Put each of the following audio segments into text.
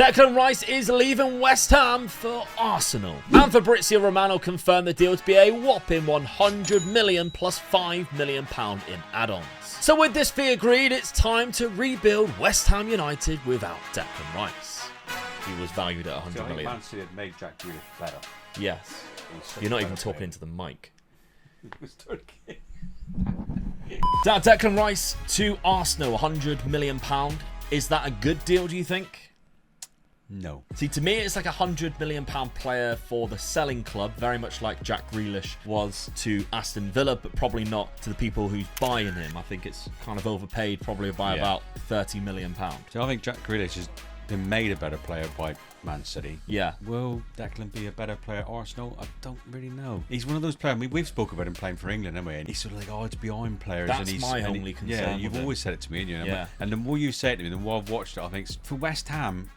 Declan Rice is leaving West Ham for Arsenal. And Fabrizio Romano confirmed the deal to be a whopping 100 million plus £5 million in add-ons. So with this fee agreed, it's time to rebuild West Ham United without Declan Rice. He was valued at 100 million. Man City had made Jack Grealish better. Yes. You're not even talking into the mic. Now, Declan Rice to Arsenal, £100 million. Is that a good deal, do you think? No. See, to me, it's like a £100 million player for the selling club, very much like Jack Grealish was to Aston Villa, but probably not to the people who's buying him. I think it's kind of overpaid, probably by about £30 million. So I think Jack Grealish has been made a better player by Man City. Yeah. Will Declan be a better player at Arsenal? I don't really know. He's one of those players. I mean, we've spoken about him playing for England, haven't we? And he's sort of like, oh, it's behind players. That's and he's, my only concern. Yeah, you've always said it to me. You know? Yeah. And the more you say it to me, the more I've watched it, I think for West Ham,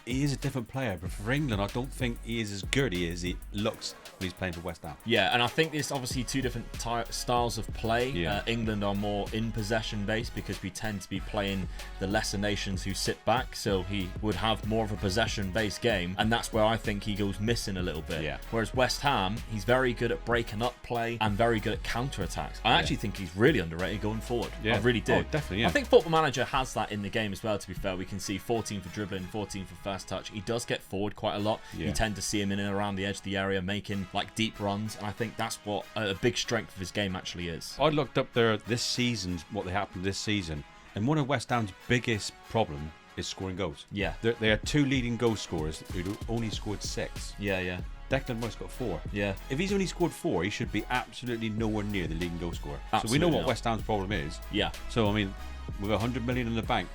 he is a different player. But for England, I don't think he is as good as he looks when he's playing for West Ham. Yeah, and I think there's obviously two different styles of play. Yeah. England are more in possession based because we tend to be playing the lesser nations who sit back, so he would have more of a possession based game, and that's where I think he goes missing a little bit. Yeah. Whereas West Ham, he's very good at breaking up play and very good at counter attacks. I actually think he's really underrated going forward. Yeah. I really do. Oh, definitely, yeah. I think Football Manager has that in the game as well, to be fair. We can see 14 for dribbling, 14 for first touch. He does get forward quite a lot. Yeah. You tend to see him in and around the edge of the area making like deep runs, and I think that's what a big strength of his game actually is. I looked up there this season, what happened this season, and one of West Ham's biggest problem is scoring goals. Yeah. They had two leading goal scorers who only scored 6. Yeah. Declan Rice got 4. Yeah. If he's only scored 4, he should be absolutely nowhere near the leading goal scorer. So we Absolutely know what not. West Ham's problem is. Yeah. So, I mean, with 100 million in the bank,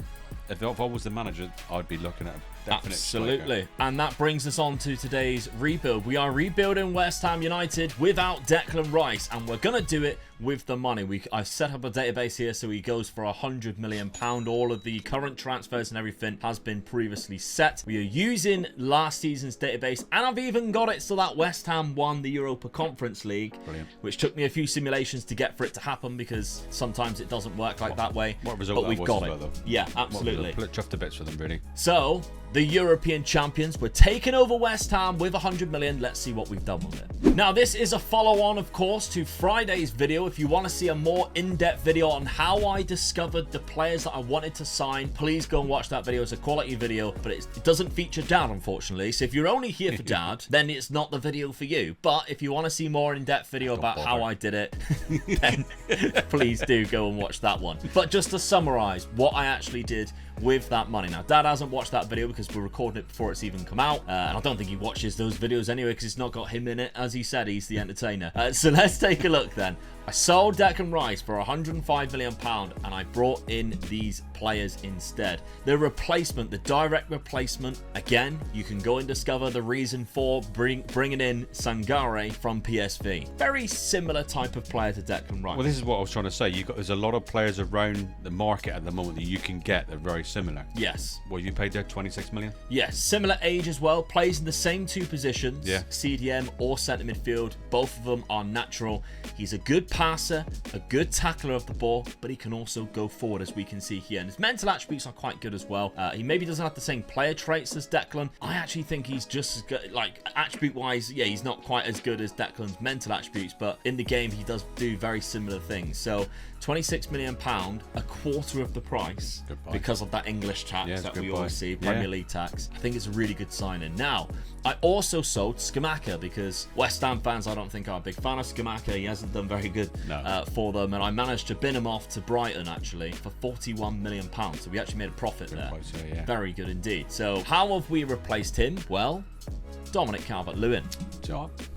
if I was the manager, I'd be looking at a definite Absolutely. striker. And that brings us on to today's rebuild. We are rebuilding West Ham United without Declan Rice, and we're going to do it with the money. I've set up a database here, so he goes for £100 million. All of the current transfers and everything has been previously set. We are using last season's database, and I've even got it so that West Ham won the Europa Conference League. Brilliant. Which took me a few simulations to get for it to happen, because sometimes it doesn't work like that way. What result but that we've was got as it. well, though. Yeah, absolutely. Chuffed to bits for them, really. So, the European champions were taking over West Ham with 100 million. Let's see what we've done with it. Now, this is a follow-on, of course, to Friday's video. If you want to see a more in-depth video on how I discovered the players that I wanted to sign, please go and watch that video. It's a quality video, but it doesn't feature Dad, unfortunately. So if you're only here for Dad, then it's not the video for you. But if you want to see more in-depth video about how I did it, then please do go and watch that one. But just to summarize what I actually did with that money. Now, Dad hasn't watched that video because we're recording it before it's even come out, and I don't think he watches those videos anyway because it's not got him in it. As he said, he's the entertainer. So let's take a look then. I sold Declan Rice for £105 million, and I brought in these players instead. The replacement, the direct replacement, again, you can go and discover the reason for bringing in Sangare from PSV. Very similar type of player to Declan Rice. Well, this is what I was trying to say. There's a lot of players around the market at the moment that you can get that are very similar. Yes. Well, you paid there 26 million? Yes, similar age as well. Plays in the same two positions. Yeah. CDM or centre midfield. Both of them are natural. He's a good passer, a good tackler of the ball, but he can also go forward, as we can see here. And his mental attributes are quite good as well. He maybe doesn't have the same player traits as Declan. I actually think he's just as good, like attribute-wise, yeah, he's not quite as good as Declan's mental attributes, but in the game, he does do very similar things. So, £26 million, a quarter of the price because of that English tax that we always see, Premier League tax. I think it's a really good signing. Now, I also sold Scamacca because West Ham fans, I don't think, are a big fan of Scamacca. He hasn't done very good for them, and I managed to bin him off to Brighton actually for £41 million. So we actually made a profit there. Very good indeed. So how have we replaced him? Well, Dominic Calvert-Lewin.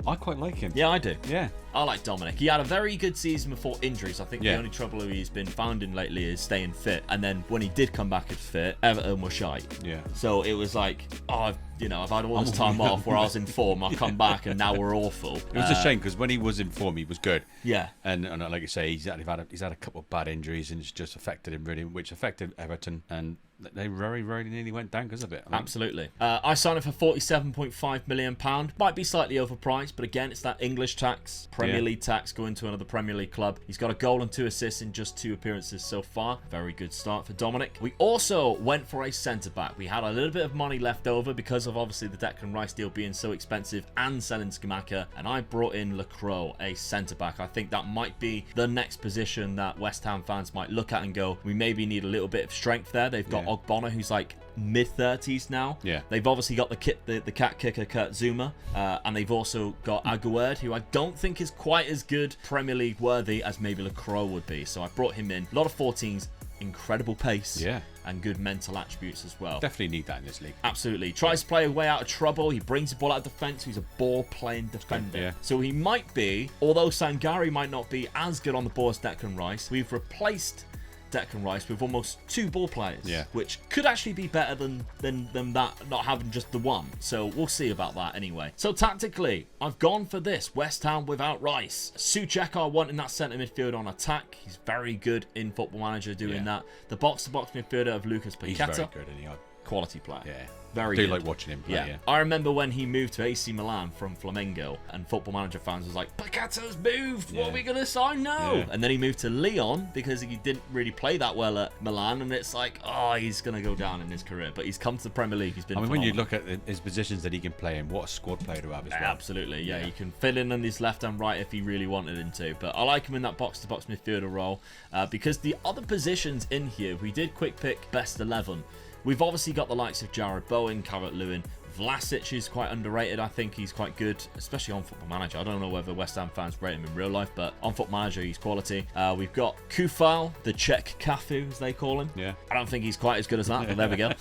I quite like him. Yeah, I do. Yeah. I like Dominic. He had a very good season before injuries. I think the only trouble he's been found in lately is staying fit. And then when he did come back as fit, Everton were shite. Yeah. So it was like, oh, I've had all this time off where I was in form. I've come back and now we're awful. It was a shame because when he was in form, he was good. Yeah. And like I say, he's had a couple of bad injuries and it's just affected him really, which affected Everton, and they very, very nearly went down because of it. Absolutely. I signed him for £47.5 million. Might be slightly overpriced, nice, but again, it's that English tax, Premier League tax, going to another Premier League club. He's got a goal and 2 assists in just 2 appearances so far. Very good start for Dominic. We also went for a centre-back. We had a little bit of money left over because of obviously the Declan Rice deal being so expensive and selling Scamacca, and I brought in Lacroix, a centre-back. I think that might be the next position that West Ham fans might look at and go, we maybe need a little bit of strength there. They've got Ogbonna, who's like mid-30s now. They've obviously got the cat kicker Kurt Zuma, and they've also got Aguerd, who I don't think is quite as good Premier League worthy as maybe Lacroix would be. So I brought him in. A lot of 14s, incredible pace, and good mental attributes as well. Definitely need that in this league. Absolutely. Tries to play a way out of trouble. He brings the ball out of defense. He's a ball-playing defender. So he might be, although Sangari might not be as good on the ball as Declan Rice, we've replaced Declan Rice with almost 2 ball players, which could actually be better than that, not having just the one. So we'll see about that anyway. So tactically, I've gone for this West Ham without Rice. Souček are wanting that centre midfield on attack. He's very good in Football Manager doing that. The box-to-box midfielder of Lucas Paqueta. He's very good, isn't he? Quality player. Very good. I do like watching him play, I remember when he moved to AC Milan from Flamengo, and Football Manager fans was like, Paqueta's moved, what are we going to sign now? And then he moved to Lyon because he didn't really play that well at Milan, and it's like, oh, he's going to go down in his career. But he's come to the Premier League. He's been phenomenal. When you look at his positions that he can play in, what a squad player to have as well. Absolutely, he can fill in on his left and right if he really wanted him to. But I like him in that box-to-box midfielder role because the other positions in here, we did quick pick best 11. We've obviously got the likes of Jared Bowen, Calvert-Lewin. Vlasic is quite underrated. I think he's quite good, especially on Football Manager. I don't know whether West Ham fans rate him in real life, but on Football Manager, he's quality. We've got Kufal, the Czech Cafu, as they call him. I don't think he's quite as good as that, but there we go.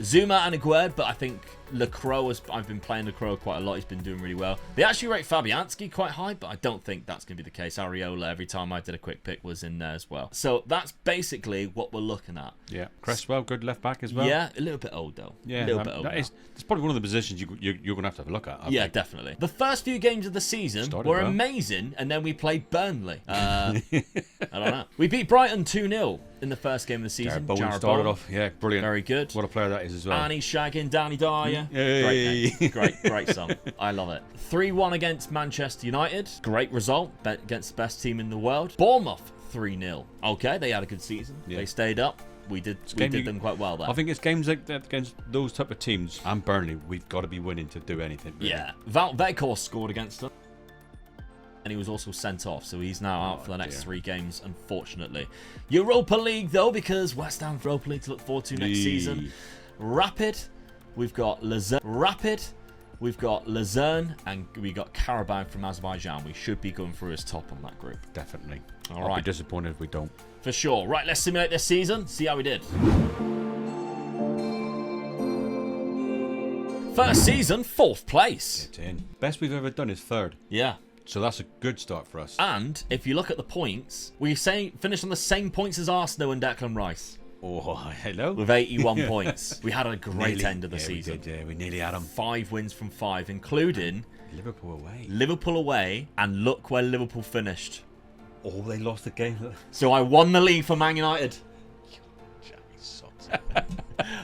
Zuma and Aguerd, but I think Lacroix, I've been playing Lacroix quite a lot. He's been doing really well. They actually rate Fabianski quite high, but I don't think that's going to be the case. Areola, every time I did a quick pick, was in there as well. So that's basically what we're looking at. Cresswell, good left back as well. A little bit old though. A little bit old. It's probably one of the positions you're going to have a look at. I think. Definitely. The first few games of the season were amazing, and then we played Burnley. I don't know. We beat Brighton 2-0 in the first game of the season. Jared Bowen started off. Brilliant. Very good. What a player that is as well. And he's shagging Danny Dyer. Hey. Great song. I love it. 3-1 against Manchester United. Great result against the best team in the world. Bournemouth 3-0. Okay, they had a good season. They stayed up. We did them quite well there. I think it's games like that against those type of teams and Burnley, we've got to be winning to do anything. Really. Vekhor scored against them. And he was also sent off, so he's now out for the next 3 games, unfortunately. Europa League, though, because West Ham Europa League to look forward to next season. Rapid, we've got Luzern. And we got Karabakh from Azerbaijan. We should be going through as top on that group. Definitely. I'll be disappointed if we don't. For sure. Right, let's simulate this season, see how we did. First season, 4th place. It's in. Best we've ever done is 3rd. So that's a good start for us. And if you look at the points, we finished on the same points as Arsenal and Declan Rice. Oh, hello. With 81 points. We had a great end of the season. We did, we nearly had them. 5 wins from 5, including Liverpool away. And look where Liverpool finished. Oh, they lost the game. So I won the league for Man United.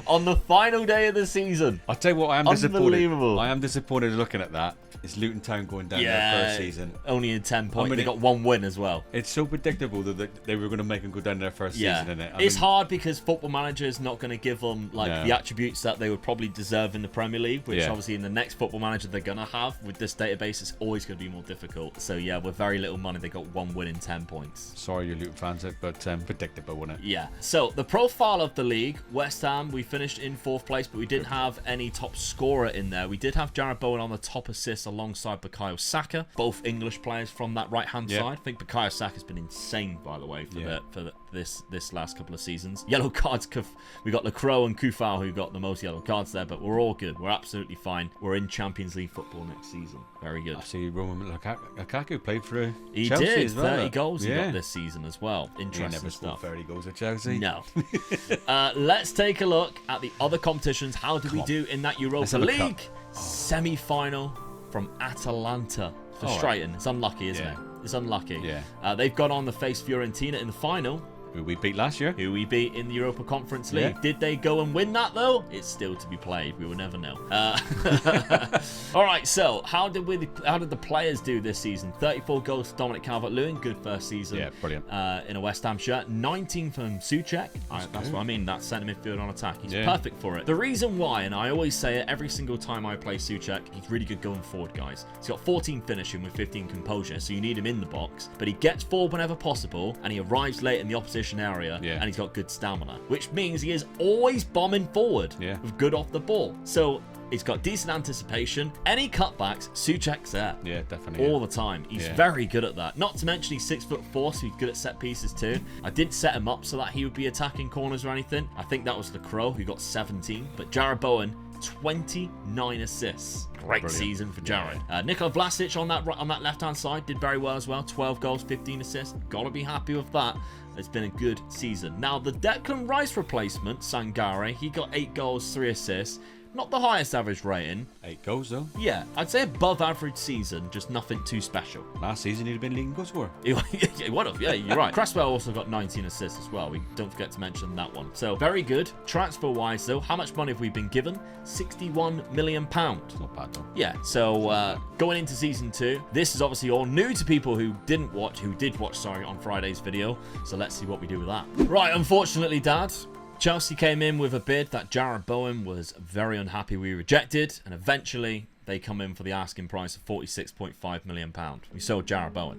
On the final day of the season. I'll tell you what, I am disappointed. Unbelievable. I am disappointed looking at that. It's Luton Town going down their first season. Only in 10 points. They got 1 win as well. It's so predictable that they were going to make them go down their first season, isn't it? It's hard because Football Manager is not going to give them the attributes that they would probably deserve in the Premier League, which obviously in the next Football Manager they're going to have. With this database, it's always going to be more difficult. So with very little money, they got 1 win in 10 points. Sorry, you Luton fans, but predictable, wasn't it? So the profile of the league, West Ham, we finished in 4th place, but we didn't have any top scorer in there. We did have Jared Bowen on the top assists alongside Bukayo Saka, both English players from that right-hand side. I think Bukayo Saka's been insane, by the way, for this last couple of seasons. Yellow cards, we got Lacroix and Kufal who got the most yellow cards there, but we're all good. We're absolutely fine. We're in Champions League football next season. Very good. I see Roman Lukaku played for He Chelsea did. as well. 30 goals he got this season as well. Interesting he never stuff. scored 30 goals at Chelsea. No. Let's take a look at the other competitions. How did we do in that Europa League semi-final from Atalanta? Frustrating. It's unlucky, isn't it? It's unlucky. They've gone on to face Fiorentina in the final. Who we beat last year. Who we beat in the Europa Conference League. Yeah. Did they go and win that, though? It's still to be played. We will never know. All right, so how did the players do this season? 34 goals for Dominic Calvert-Lewin. Good first season. Yeah, brilliant. In a West Ham shirt. 19 from Souček. That's what I mean. That's centre midfield on attack. He's perfect for it. The reason why, and I always say it every single time I play Souček, he's really good going forward, guys. He's got 14 finishing with 15 composure, so you need him in the box. But he gets forward whenever possible, and he arrives late in the opposition area, and he's got good stamina, which means he is always bombing forward with good off the ball. So he's got decent anticipation. Any cutbacks, Souček's there. Yeah, definitely. All the time. He's very good at that. Not to mention he's 6'4", so he's good at set pieces too. I didn't set him up so that he would be attacking corners or anything. I think that was the Crow who got 17. But Jared Bowen, 29 assists. Great season for Jared. Nikola Vlasic on that left-hand side did very well as well. 12 goals, 15 assists. Gotta be happy with that. It's been a good season. Now, the Declan Rice replacement, Sangare, he got 8 goals, 3 assists. Not the highest average rating. 8 goals, though. Yeah, I'd say above average season, just nothing too special. Last season, he'd have been leading goal scorer. He would have, yeah, you're right. Cresswell also got 19 assists as well. We don't forget to mention that one. So, very good. Transfer-wise, though, how much money have we been given? £61 million. Not bad, though. Yeah, so going into Season 2, this is obviously all new to people who did watch, on Friday's video. So, let's see what we do with that. Right, unfortunately, Dad, Chelsea came in with a bid that Jared Bowen was very unhappy we rejected, and eventually they come in for the asking price of £46.5 million. We sold Jared Bowen.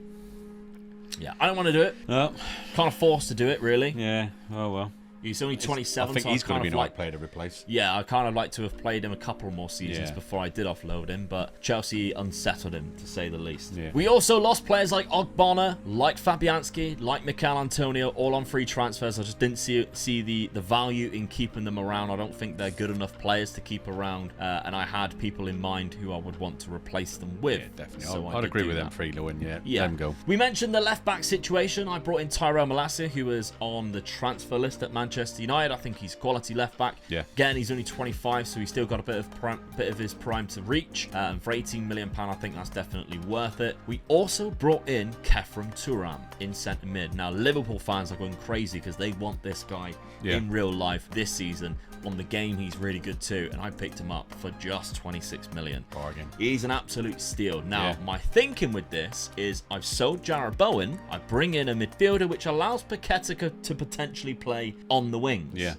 Yeah, I don't want to do it. No. Kind of forced to do it, really. Yeah, oh well. He's only 27. I think so he's going to be an like, right player to replace. Yeah, I kind of like to have played him a couple more seasons before I did offload him, but Chelsea unsettled him, to say the least. Yeah. We also lost players like Ogbonna, like Fabianski, like Mikel Antonio, all on free transfers. I just didn't see the value in keeping them around. I don't think they're good enough players to keep around, and I had people in mind who I would want to replace them with. Yeah, definitely. So I'd agree with them, Freelow, let them go. We mentioned the left-back situation. I brought in Tyrell Malacia, who was on the transfer list at Manchester United. I think he's quality left back. Yeah. Again, he's only 25, so he's still got a bit of his prime to reach. For £18 million, I think that's definitely worth it. We also brought in Kefram Turam in centre mid. Now, Liverpool fans are going crazy because they want this guy in real life this season. On the game, he's really good too, and I picked him up for just 26 million. Bargain. He's an absolute steal. Now, my thinking with this is I've sold Jared Bowen. I bring in a midfielder, which allows Paqueta to potentially play on the wings. Yeah.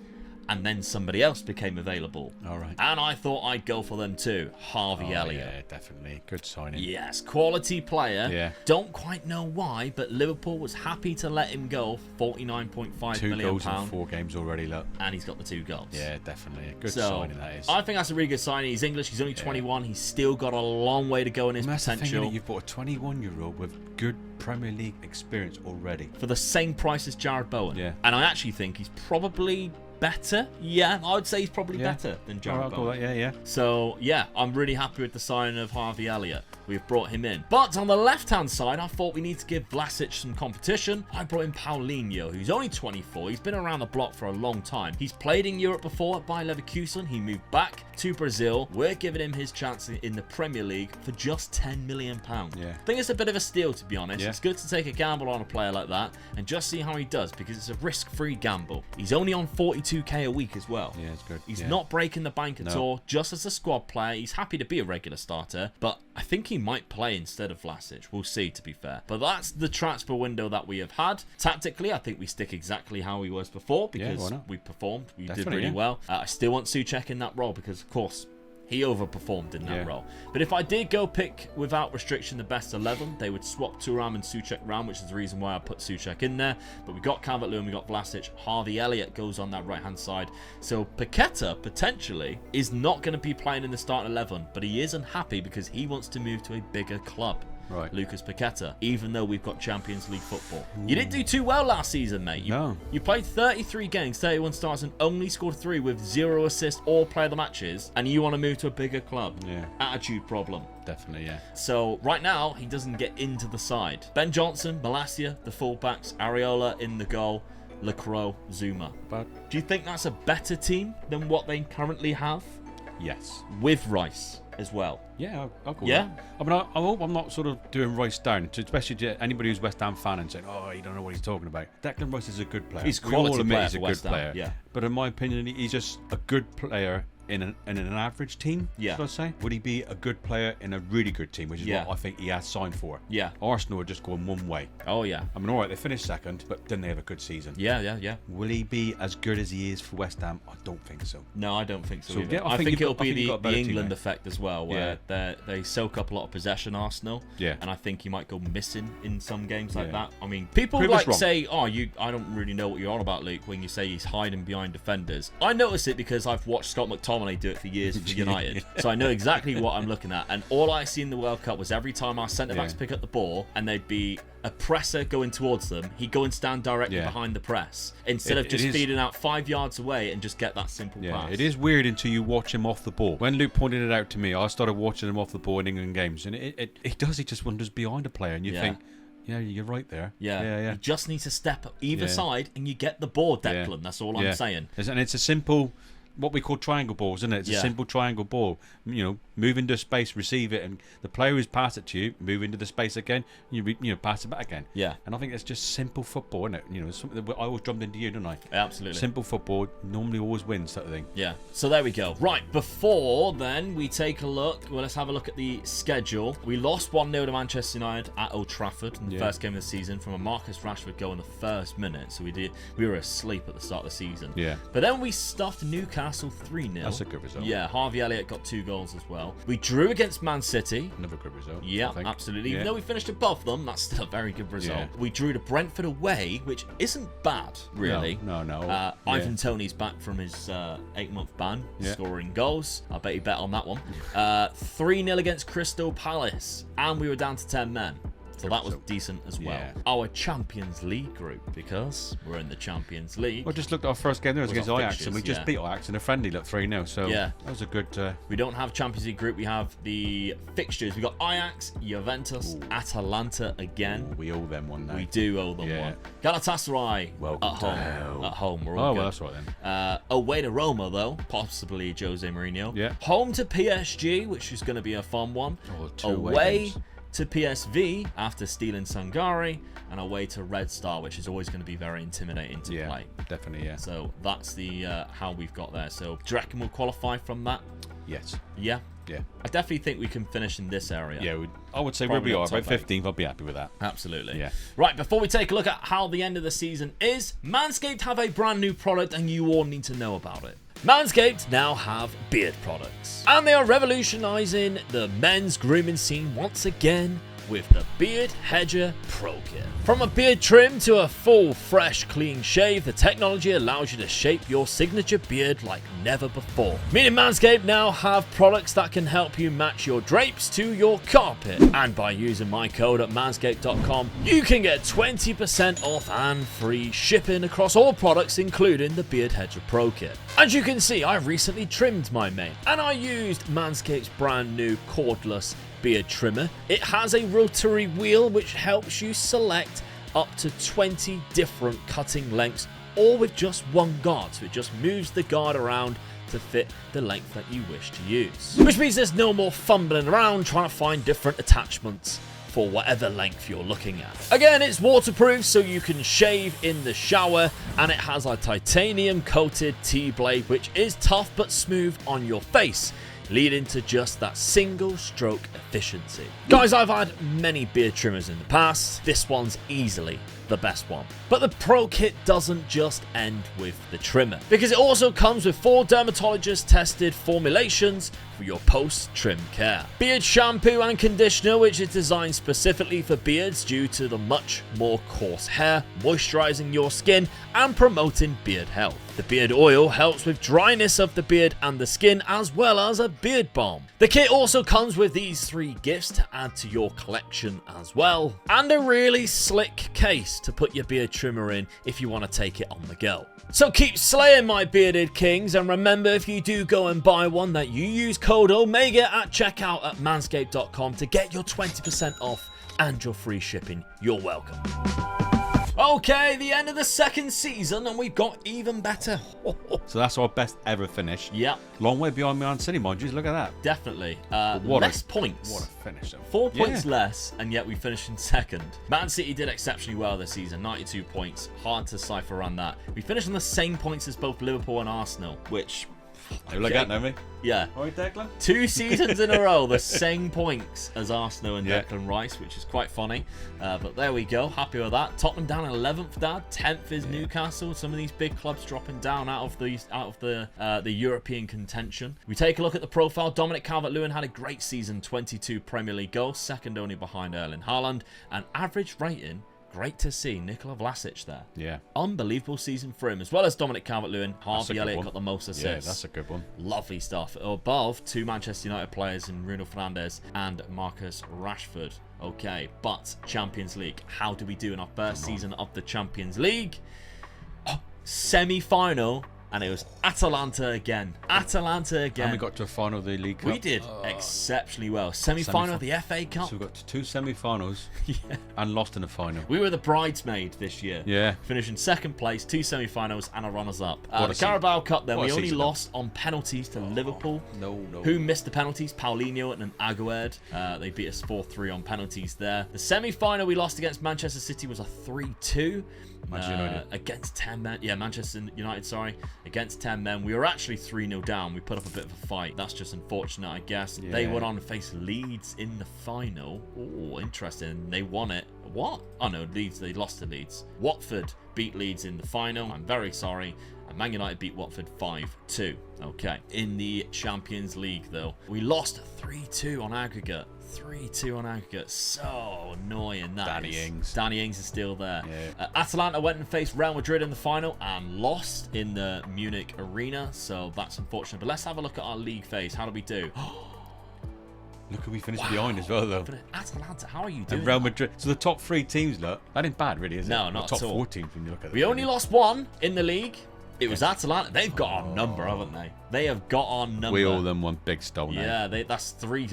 And then somebody else became available. All right. And I thought I'd go for them too. Harvey Elliott. Yeah, definitely. Good signing. Yes, quality player. Yeah. Don't quite know why, but Liverpool was happy to let him go. £49.5 million. 2 goals in 4 games already, look. And he's got the 2 goals. Yeah, definitely. A good signing, that is. I think that's a really good signing. He's English. He's only 21. He's still got a long way to go in his potential. You've bought a 21-year-old with good Premier League experience already. For the same price as Jared Bowen. Yeah. And I actually think he's probably better. Yeah, I would say he's probably better than Jared Bowen. Yeah. So, yeah, I'm really happy with the signing of Harvey Elliott. We've brought him in. But on the left-hand side, I thought we need to give Vlasic some competition. I brought in Paulinho, who's only 24. He's been around the block for a long time. He's played in Europe before at Bayer Leverkusen. He moved back to Brazil. We're giving him his chance in the Premier League for just £10 million. Yeah. I think it's a bit of a steal, to be honest. Yeah. It's good to take a gamble on a player like that and just see how he does, because it's a risk-free gamble. He's only on 42k a week as well. Yeah, it's good. He's not breaking the bank at all. Just as a squad player, he's happy to be a regular starter, but I think he might play instead of Vlasic. We'll see, to be fair. But that's the transfer window that we have had. Tactically, I think we stick exactly how he was before, because we performed. We did really well. I still want Souček in that role because, of course, he overperformed in that role. But if I did go pick without restriction the best 11, they would swap Thuram and Souček round, which is the reason why I put Souček in there. But we got Calvert-Lewin, we got Vlasic. Harvey Elliott goes on that right-hand side. So Paqueta, potentially, is not going to be playing in the starting 11, but he is unhappy because he wants to move to a bigger club. Right. Lucas Paqueta, even though we've got Champions League football. You didn't do too well last season, mate. You played 33 games, 31 starts, and only scored 3 with 0 assists or player of the matches, and you want to move to a bigger club. Yeah. Attitude problem. Definitely, yeah. So, right now, he doesn't get into the side. Ben Johnson, Malacia, the fullbacks, Areola in the goal, Lacroix, Zuma. But do you think that's a better team than what they currently have? Yes. With Rice as well. Yeah, I'll go. Yeah? With that. I mean, I hope I'm not sort of doing Rice down, especially to anybody who's West Ham fan and saying, "Oh, you don't know what he's talking about." Declan Rice is a good player. He's a quality player he's a for good West Ham, player. yeah. But in my opinion, he's just a good player in an average team. Yeah. Should I say? Would he be a good player in a really good team, which is what I think he has signed for? Yeah. Arsenal are just going one way. Oh, yeah. I mean, all right, they finished second, but didn't they have a good season? Yeah. Will he be as good as he is for West Ham? I don't think so. No, I don't think so. So, either. yeah, I think it'll be you've got a the better team England there. effect as well, where they soak up a lot of possession, Arsenal. Yeah. And I think you might go missing in some games like Yeah. that. I mean, people Prove us like wrong. say, "Oh, I don't really know what you're on about, Luke," when you say he's hiding behind defenders. I notice it because I've watched Scott McTominay do it for years for United, so I know exactly what I'm looking at. And all I see in the World Cup was every time our centre backs pick up the ball and they'd be a presser going towards them, he'd go and stand directly behind the press instead of just feeding out 5 yards away and just get that simple pass. It is weird until you watch him off the ball. When Luke pointed it out to me, I started watching him off the ball in England games, and it does. He just wanders behind a player, and you think, yeah, you're right there. Yeah. You just need to step up either side, and you get the ball, Declan. That's all I'm saying. And it's a simple, what we call triangle balls, isn't it? It's a simple triangle ball. You know, move into space, receive it, and the player who's passed it to you, move into the space again, you pass it back again. Yeah. And I think it's just simple football, isn't it? You know, it's something that I always drummed into you, didn't I? Absolutely. Simple football normally always wins, sort of thing. Yeah. So there we go. Right, before then we take a look. Well, let's have a look at the schedule. We lost 1-0 to Manchester United at Old Trafford in the first game of the season from a Marcus Rashford goal in the first minute. So we were asleep at the start of the season. Yeah. But then we stuffed Newcastle 3-0. That's a good result. Yeah, Harvey Elliott got 2 goals as well. We drew against Man City. Another good result. Yeah, absolutely. Even though we finished above them, that's still a very good result. Yeah. We drew to Brentford away, which isn't bad, really. No. Ivan Toney's back from his 8-month ban, scoring goals. I bet you bet on that one. 3-0 against Crystal Palace, and we were down to 10 men. So that was decent as well. Yeah. Our Champions League group, because we're in the Champions League. Well, just looked at our first game there, it was against our Ajax, fixtures, and we just beat Ajax in a friendly, 3-0. So that was a good. We don't have Champions League group. We have the fixtures. We got Ajax, Juventus, Atalanta again. Ooh, we owe them one now. We do owe them one. Galatasaray at home. We're all good. Well, that's right then. Away to Roma though, possibly Jose Mourinho. Yeah. Home to PSG, which is going to be a fun one. Away to PSV after stealing Sangari, and away to Red Star, which is always going to be very intimidating to play. Definitely, yeah. So that's the how we've got there. So do you reckon we'll qualify from that? Yes. Yeah. Yeah. I definitely think we can finish in this area. Yeah, I would say Probably where we are, top about 15th, I'll be happy with that. Absolutely. Yeah. Right, before we take a look at how the end of the season is, Manscaped have a brand new product and you all need to know about it. Manscaped now have beard products, and they are revolutionizing the men's grooming scene once again with the Beard Hedger Pro Kit. From a beard trim to a full, fresh, clean shave, the technology allows you to shape your signature beard like never before. Meaning Manscaped now have products that can help you match your drapes to your carpet. And by using my code at manscaped.com, you can get 20% off and free shipping across all products, including the Beard Hedger Pro Kit. As you can see, I recently trimmed my mane, and I used Manscaped's brand new cordless beard trimmer. It has a rotary wheel which helps you select up to 20 different cutting lengths, all with just one guard. So it just moves the guard around to fit the length that you wish to use. Which means there's no more fumbling around trying to find different attachments for whatever length you're looking at. Again, it's waterproof so you can shave in the shower, and it has a titanium coated T-blade which is tough but smooth on your face, leading to just that single stroke efficiency. Guys, I've had many beard trimmers in the past. This one's easily the best one. But the Pro Kit doesn't just end with the trimmer, because it also comes with 4 dermatologist tested formulations for your post-trim care. Beard shampoo and conditioner, which is designed specifically for beards due to the much more coarse hair, moisturizing your skin and promoting beard health. The beard oil helps with dryness of the beard and the skin, as well as a beard balm. The kit also comes with these 3 gifts to add to your collection as well, and a really slick case to put your beard trimmer in if you want to take it on the go. So keep slaying, my bearded kings, and remember, if you do go and buy one, that you use code OMEGA at checkout at manscaped.com to get your 20% off and your free shipping. You're welcome. Okay, the end of the second season, and we've got even better. So that's our best ever finish. Yeah. Long way behind Man City, mind you. Look at that. Definitely. What Less points. What a finish, though. 4 points less, and yet we finished in second. Man City did exceptionally well this season, 92 points. Hard to cipher around that. We finished on the same points as both Liverpool and Arsenal, which... You look at me. Yeah. All right, Declan. 2 seasons in a row, the same points as Arsenal and Declan Rice, which is quite funny. But there we go. Happy with that. Tottenham down 11th, Dad. 10th is Newcastle. Some of these big clubs dropping down out of the European contention. We take a look at the profile. Dominic Calvert-Lewin had a great season, 22 Premier League goals, second only behind Erling Haaland, and average rating. Great to see Nikola Vlasic there. Yeah. Unbelievable season for him, as well as Dominic Calvert-Lewin. Harvey Elliott got the most assists. Yeah, that's a good one. Lovely stuff. Above, 2 Manchester United players in Bruno Fernandes and Marcus Rashford. Okay, but Champions League. How do we do in our first season of the Champions League? Oh, semi-final. And it was Atalanta again. Atalanta again. And we got to a final of the League Cup. We did exceptionally well. Semi-final of the FA Cup. So we got to 2 semi-finals and lost in the final. We were the bridesmaid this year. Yeah. Finishing second place, 2 semi-finals and a runners-up. The Carabao Cup then, we only lost on penalties to Liverpool. No. Who missed the penalties? Paulinho and Aguerd. They beat us 4-3 on penalties there. The semi-final we lost against Manchester City was a 3-2. Manchester United. Against 10 men. Yeah, Manchester United, sorry. Against 10 men. We were actually 3-0 down. We put up a bit of a fight. That's just unfortunate, I guess. Yeah. They went on to face Leeds in the final. Oh, interesting. They won it. What? Oh, no, Leeds. They lost to Leeds. Watford beat Leeds in the final. I'm very sorry. And Man United beat Watford 5-2. Okay. In the Champions League, though, we lost 3-2 on aggregate. 3-2 on aggregate. So annoying. Danny Ings. Danny Ings is still there. Yeah. Atalanta went and faced Real Madrid in the final and lost in the Munich arena. So that's unfortunate. But let's have a look at our league phase. How do we do? Look, we finished behind as well, though. But Atalanta, how are you doing? And Real Madrid. So the top 3 teams, look, that ain't bad, really, is it? No, not the top at all. 4 teams when you look at it. We only lost 1 in the league. It was Atalanta. They've got our number, haven't they? They have got our number. We owe them one big stone. Yeah, that's 3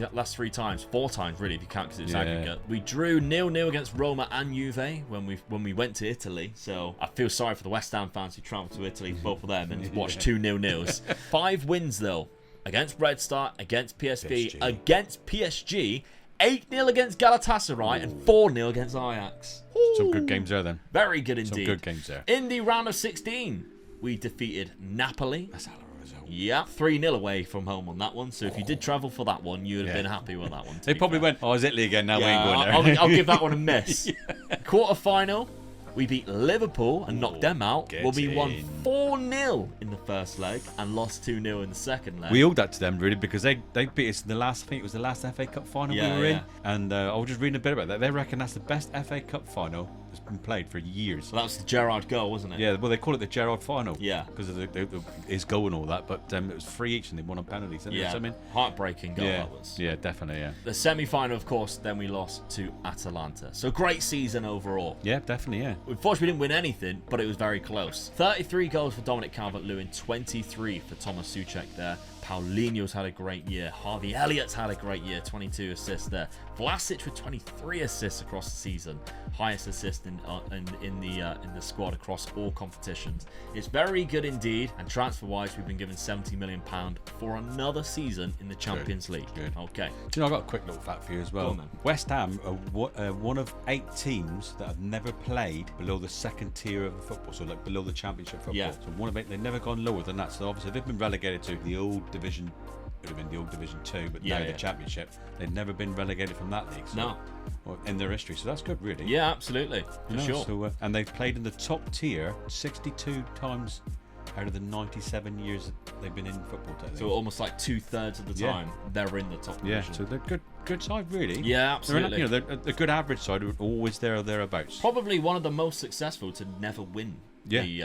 times, 4 times really, if you count because it's aggregate. We drew 0-0 against Roma and Juve when we went to Italy. So I feel sorry for the West Ham fans who travelled to Italy, both of them, and watched 2 0-0s. 5 wins though, against Red Star, against PSV, against PSG. 8-0 against Galatasaray and 4-0 against Ajax. Some good games there then. Very good indeed. Some good games there. In the round of 16, we defeated Napoli. That's a result. Yeah, 3-0 away from home on that one. So if you did travel for that one, you would have been happy with that one. They probably went, oh, it's Italy again. Now we ain't going there. I'll give that one a miss. Quarter-final, we beat Liverpool and knocked them out. Well, we won 4-0 in the first leg and lost 2-0 in the second leg. We owed that to them, really, because they beat us in the last, I think it was the last FA Cup final we were in. And I was just reading a bit about that. They reckon that's the best FA Cup final that's been played for years. Well, that was the Gerrard goal, wasn't it? Yeah, well, they call it the Gerrard final. Yeah. Because of his goal and all that. But it was 3 each and they won on penalties. Yeah, heartbreaking goal that was. Yeah, definitely, yeah. The semi-final, of course, then we lost to Atalanta. So great season overall. Yeah, definitely, yeah. Unfortunately, we didn't win anything, but it was very close. 33 goals for Dominic Calvert-Lewin, 23 for Thomas Souček there. Paulinho's had a great year. Harvey Elliott's had a great year, 22 assists there. Vlasic with 23 assists across the season, highest assist in the squad across all competitions. It's very good indeed. And transfer-wise, we've been given £70 million for another season in the Champions League. Good. Okay. Do you know, I've got a quick little fact for you as well. West Ham are one of 8 teams that have never played below the second tier of football, so like below the Championship football. Yeah. So one of 8, they've never gone lower than that. So obviously they've been relegated to the old division. It would have been the old Division 2, but now the Championship. They've never been relegated from that league. So, in their history, so that's good, really. Yeah, absolutely, for sure. So, and they've played in the top tier 62 times out of the 97 years that they've been in football. So almost like 2/3 of the time they're in the top division. Yeah, so they're good side, really. Yeah, absolutely. They're a good average side, always there or thereabouts. Probably one of the most successful to never win. The league,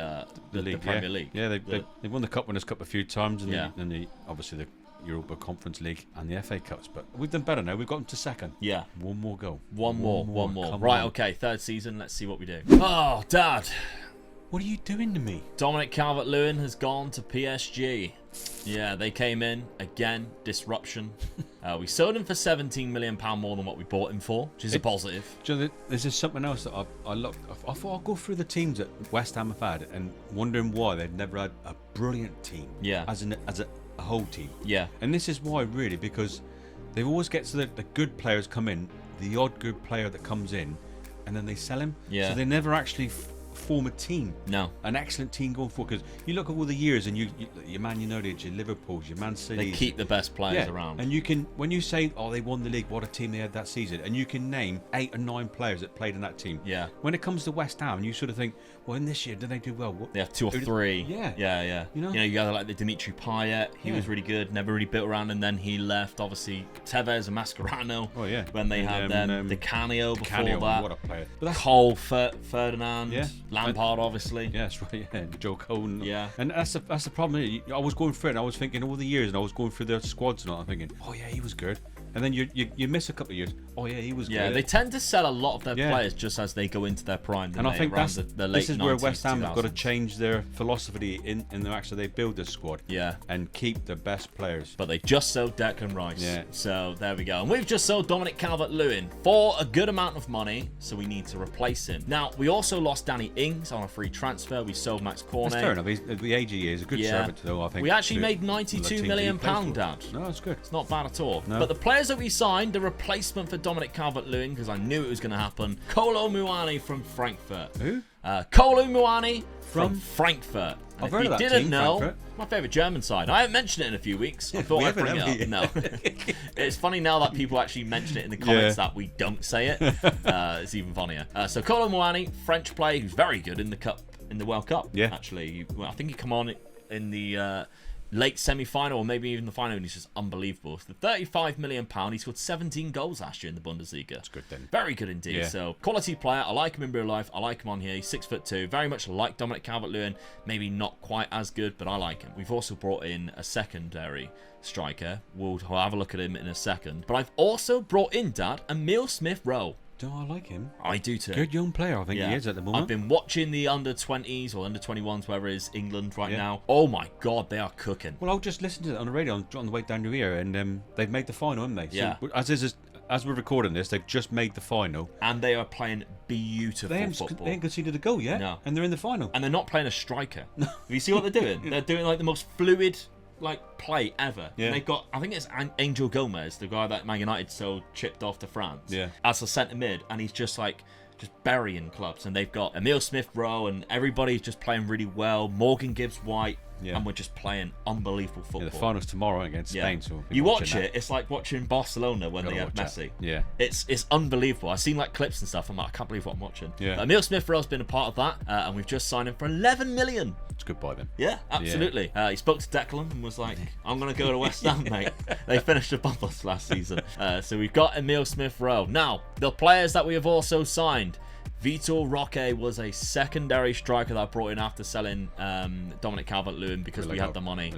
the Premier League. Yeah, they've won the Cup Winners' Cup a few times, and obviously the Europa Conference League and the FA Cups, but we've done better now. We've gotten to second. Yeah. One more go. One more. Come Right, on. okay, third season. Let's see what we do. Oh, Dad. What are you doing to me? Dominic Calvert-Lewin has gone to PSG. Yeah, they came in again. Disruption. We sold him for £17 million more than what we bought him for, which is a positive. There's just something else that I looked. I thought I'll go through the teams that West Ham have had and wondering why they've never had a brilliant team. Yeah. As a whole team. Yeah. And this is why, really, because they always get to the good players come in, the odd good player that comes in, and then they sell him. Yeah. So they never actually form a team. No. An excellent team going forward. Because you look at all the years and your Man United, your Liverpool's, your Man City. They keep the best players around. And you can, when you say, oh, they won the league, what a team they had that season, and you can name 8 or 9 players that played in that team. Yeah. When it comes to West Ham, you sort of think, well, in this year, did they do well? They have 2 or 3. Yeah. Yeah. You got like the Dimitri Payet. He was really good. Never really built around, and then he left. Obviously, Tevez and Mascherano. Oh yeah. When they had them, Di Canio before that. What a player. Cole, Ferdinand. Yeah. Lampard, obviously. Yeah, that's right. Yeah. Joe Cole. Yeah. And that's the problem. I was going through it. And I was thinking all the years, and I was going through the squads, and I'm thinking, oh yeah, he was good. And then you miss a couple of years. Oh yeah, he was good. Yeah, they tend to sell a lot of their players just as they go into their prime. And I think that's the late this is where West Ham 2000s. have got to change their philosophy in the actually they build this squad. Yeah. And keep the best players. But they just sold Declan Rice. Yeah. So there we go. And we've just sold Dominic Calvert-Lewin for a good amount of money, so we need to replace him. Now, we also lost Danny Ings on a free transfer. We sold Max Cornet. That's fair enough. He's, the age he is a good servant, though, I think. We actually made £92 million, Dad. No, that's good. It's not bad at all. No. But the players that we signed, the replacement for Dominic Calvert-Lewin, because I knew it was going to happen, Kolo Muani from Frankfurt. Who? Kolo Muani from Frankfurt. I've heard of that didn't team, know, Frankfurt. my favourite German side. I haven't mentioned it in a few weeks. I thought I'd bring it up. No. It's funny now that people actually mention it in the comments that we don't say it. It's even funnier. So Kolo Muani, French player who's very good in the World Cup. Yeah. Actually, I think he come on in the late semi-final or maybe even the final, and he's just unbelievable. For £35 million, he scored 17 goals last year in the Bundesliga. That's good then. Very good indeed. Yeah. So quality player. I like him in real life. I like him on here. He's 6'2", very much like Dominic Calvert-Lewin. Maybe not quite as good, but I like him. We've also brought in a secondary striker. We'll have a look at him in a second. But I've also brought in, Dad, Emile Smith-Rowe. Do I like him? I do too. Good young player, I think he is at the moment. I've been watching the under-20s or under-21s, wherever it is, England right now. Oh my God, they are cooking. Well, I'll just listen to it on the radio on the way down to here, and they've made the final, haven't they? Yeah. So, as we're recording this, they've just made the final. And they are playing beautiful football. They ain't conceded a goal yet. No. And they're in the final. And they're not playing a striker. No. You see what they're doing? They're doing like the most fluid play ever. Yeah. And they've got, I think it's Angel Gomez, the guy that Man United sold chipped off to France. Yeah. As a centre mid, and he's just burying clubs. And they've got Emile Smith-Rowe, and everybody's just playing really well. Morgan Gibbs-White. Yeah. And we're just playing unbelievable football. Yeah, the final's tomorrow against Spain. So you watch it, it's like watching Barcelona when they have Messi. Yeah. It's unbelievable. I've seen clips and stuff. I'm like, I can't believe what I'm watching. Yeah. Emile Smith-Rowe's been a part of that, and we've just signed him for $11 million. It's a good buy then. Yeah, absolutely. Yeah. He spoke to Declan and was like, I'm going to go to West Ham, mate. They finished above us last season. So we've got Emile Smith-Rowe. Now, the players that we have also signed. Vitor Roque was a secondary striker that I brought in after selling Dominic Calvert-Lewin because we had the money.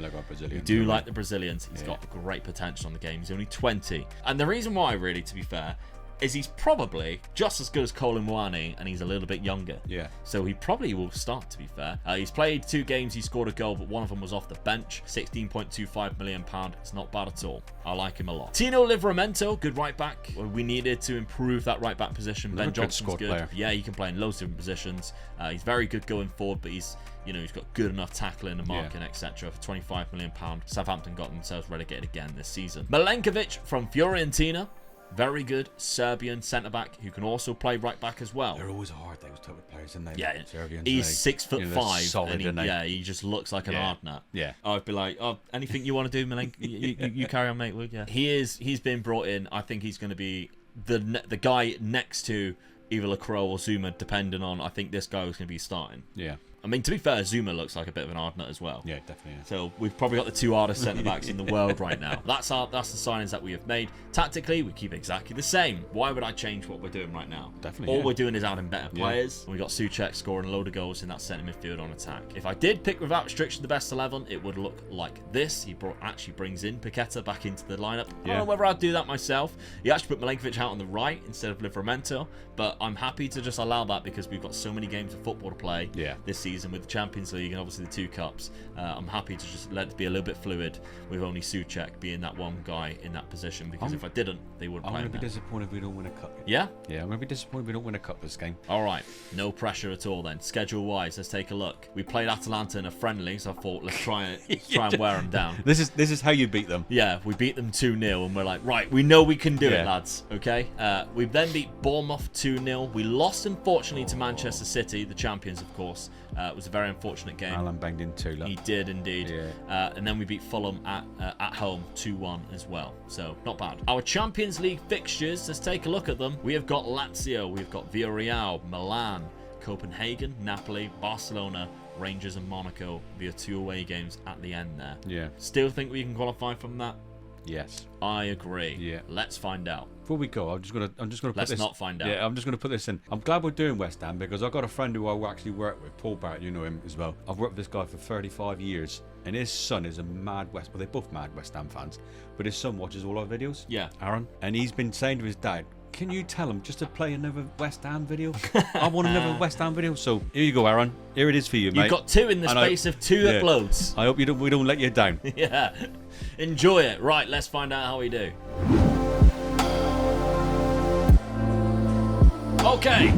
We do like the Brazilians. He's got great potential on the game. He's only 20. And the reason why, really, to be fair, is he's probably just as good as Kolo Muani, and he's a little bit younger. Yeah. So he probably will start, to be fair. He's played 2 games, he scored a goal, but one of them was off the bench. £16.25 million. It's not bad at all. I like him a lot. Tino Livramento, good right back. We needed to improve that right back position. Ben Johnson's good. Player. Yeah, he can play in loads of different positions. He's very good going forward, but he's got good enough tackling and marking, etc. For £25 million. Southampton got themselves relegated again this season. Milenkovic from Fiorentina. Very good Serbian centre-back who can also play right-back as well. They're always hard, those type of players, aren't they? Yeah, Serbians, he's 6'5", solid, and he just looks like an hard nut. Yeah. I'd be like, anything you want to do, Milenkovic, you carry on, mate. Yeah. He's been brought in. I think he's going to be the guy next to either Lacroix or Zuma, depending on. I think this guy was going to be starting. Yeah. I mean, to be fair, Zuma looks like a bit of an hard nut as well. Yeah, definitely. Yeah. So we've probably got the 2 hardest centre-backs in the world right now. That's the signings that we have made. Tactically, we keep exactly the same. Why would I change what we're doing right now? Definitely. All we're doing is adding better players. And we got Souček scoring a load of goals in that centre midfield on attack. If I did pick without restriction the best 11, it would look like this. He actually brings in Paqueta back into the lineup. I don't know whether I'd do that myself. He actually put Milenkovic out on the right instead of Livramento, but I'm happy to just allow that because we've got so many games of football to play this season. season with the Champions League and obviously the 2 cups, I'm happy to just let it be a little bit fluid with only Souček being that one guy in that position, because if I didn't, they wouldn't play him. I'm going to be disappointed if we don't win a cup. Yeah? Yeah, I'm going to be disappointed if we don't win a cup this game. All right, no pressure at all then. Schedule-wise, let's take a look. We played Atalanta in a friendly, so I thought let's try and wear them down. This is how you beat them. Yeah, we beat them 2-0, and we're like, right, we know we can do it, lads. Okay. We then beat Bournemouth 2-0. We lost, unfortunately, to Manchester City, the champions, of course. It was a very unfortunate game. Alan banged in 2. He did indeed. Yeah. And then we beat Fulham at home 2-1 as well. So not bad. Our Champions League fixtures, let's take a look at them. We have got Lazio, we've got Villarreal, Milan, Copenhagen, Napoli, Barcelona, Rangers and Monaco via 2 away games at the end there. Yeah. Still think we can qualify from that? Yes. I agree. Yeah. Let's find out. Before we go, I'm just gonna put this. Let's not find out. Yeah, I'm just gonna put this in. I'm glad we're doing West Ham because I've got a friend who I actually work with, Paul Barrett. You know him as well. I've worked with this guy for 35 years, and his son is a mad West. Well, they're both mad West Ham fans, but his son watches all our videos. Yeah. Aaron, and he's been saying to his dad, "Can you tell him just to play another West Ham video? I want another West Ham video." So here you go, Aaron. Here it is for you, mate. You've got 2 in the space of 2 uploads. I hope we don't let you down. Yeah. Enjoy it. Right, let's find out how we do. Okay.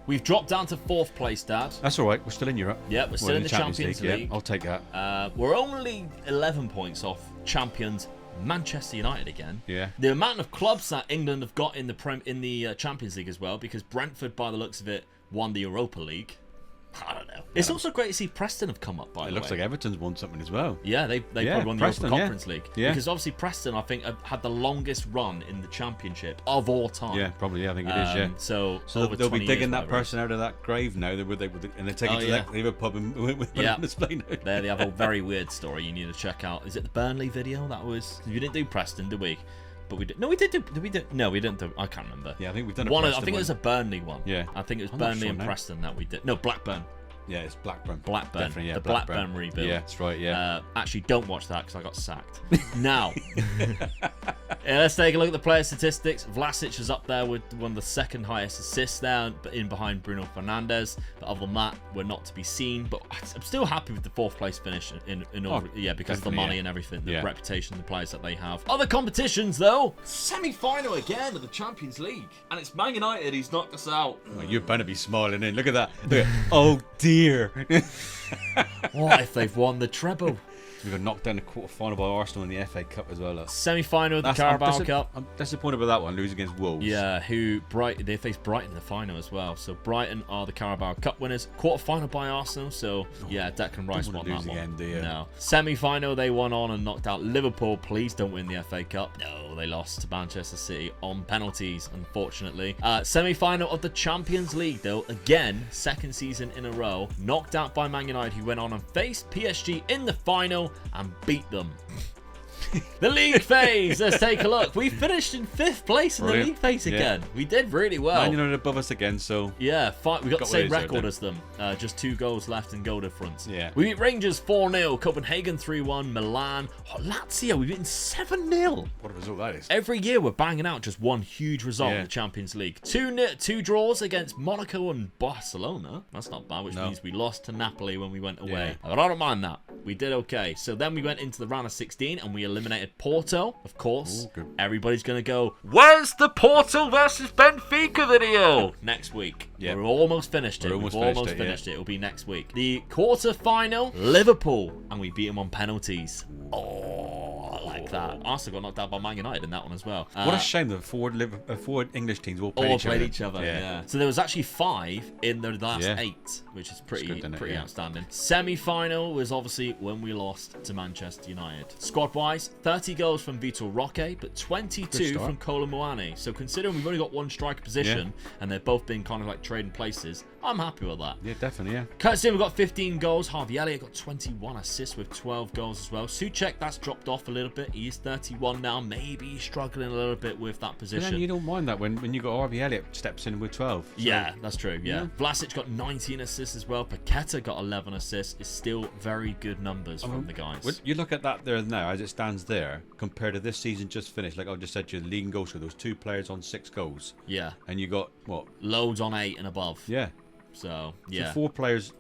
We've dropped down to 4th place, Dad. That's all right. We're still in Europe. Yeah, we're still in the Champions League. Yeah, I'll take that. We're only 11 points off champions Manchester United again. Yeah. The amount of clubs that England have got in the Champions League as well, because Brentford, by the looks of it, won the Europa League. I don't know. It's also great to see Preston have come up, by the way. It looks like Everton's won something as well. Yeah, they probably won the Europa Conference League. Yeah. Because obviously Preston, I think, have had the longest run in the Championship of all time. Yeah, probably. Yeah, I think it is, yeah. So they'll be digging that person out of that grave now. And they're taking it to the pub and put it on display now. There they have a very weird story you need to check out. Is it the Burnley video? That was... We didn't do Preston, did we? But we did. No, we did. Did we do? No, we didn't do. I can't remember. Yeah, I think we've done one. I think it was a Burnley one. Yeah. I think it was Burnley and Preston that we did. No, Blackburn. Yeah, it's Blackburn. Definitely, yeah. The Blackburn rebuild. Yeah, that's right, yeah. Actually, don't watch that because I got sacked. Now, let's take a look at the player statistics. Vlasic is up there with one of the 2nd highest assists there, in behind Bruno Fernandes. But other than that, we're not to be seen. But I'm still happy with the 4th place finish because of the money and everything, the reputation, the players that they have. Other competitions, though. Semi-final again of the Champions League. And it's Man United. He's knocked us out. Well, you're bound to be smiling in. Look at that. Look at, oh, dear. What if they've won the treble? We got knocked down the quarter-final by Arsenal in the FA Cup as well. Look. Semi-final of the Carabao Cup. I'm disappointed with that one, losing against Wolves. Yeah, they faced Brighton in the final as well. So Brighton are the Carabao Cup winners. Quarter-final by Arsenal. So yeah, Declan Rice won that one. Again, do you? No. Semi-final they won on and knocked out Liverpool. Please don't win the FA Cup. No, they lost to Manchester City on penalties, unfortunately. Semi-final of the Champions League, though. Again, 2nd season in a row. Knocked out by Man United, who went on and faced PSG in the final and beat them. The league phase. Let's take a look. We finished in 5th place in the league phase again. We did really well. Man United above us again, so yeah, we got the same record as them. Just 2 goals left in goal difference. Yeah. We beat Rangers 4-0, Copenhagen 3 3-1, Milan. Lazio, we've beaten 7-0. What a result that is. Every year we're banging out just one huge result in the Champions League. 2 draws against Monaco and Barcelona. That's not bad, which means we lost to Napoli when we went away. Yeah. But I don't mind that. We did okay. So then we went into the round of 16 and we eliminated Porto, of course. Ooh, everybody's going to go, where's the Porto versus Benfica video? Next week. Yeah. We're almost finished it. We've almost finished it. It'll be next week. The quarter-final, Liverpool. And we beat them on penalties. Oh, I like that. Arsenal got knocked out by Man United in that one as well. What a shame that forward English teams all played each other. Yeah. So there was actually 5 in the last 8, which is pretty outstanding. Semi-final was obviously when we lost to Manchester United. Squad-wise, 30 goals from Vitor Roque, but 22 from Kolo Muani. So considering we've only got 1 striker position, and they've both been kind of like trading places, I'm happy with that. Yeah, definitely, yeah. Curtis We've got 15 goals. Harvey Elliott got 21 assists with 12 goals as well. Souček, that's dropped off a little bit. He is 31 now. Maybe he's struggling a little bit with that position. Then you don't mind that when you got Harvey Elliott steps in with 12. So. Yeah, that's true, yeah. Vlasic got 19 assists as well. Paqueta got 11 assists. It's still very good numbers from the guys. You look at that there now, as it stands there, compared to this season just finished, like I just said to you, the league goals for those 2 players on 6 goals. Yeah. And you got, what? Loads on 8 and above. Yeah. So, yeah. So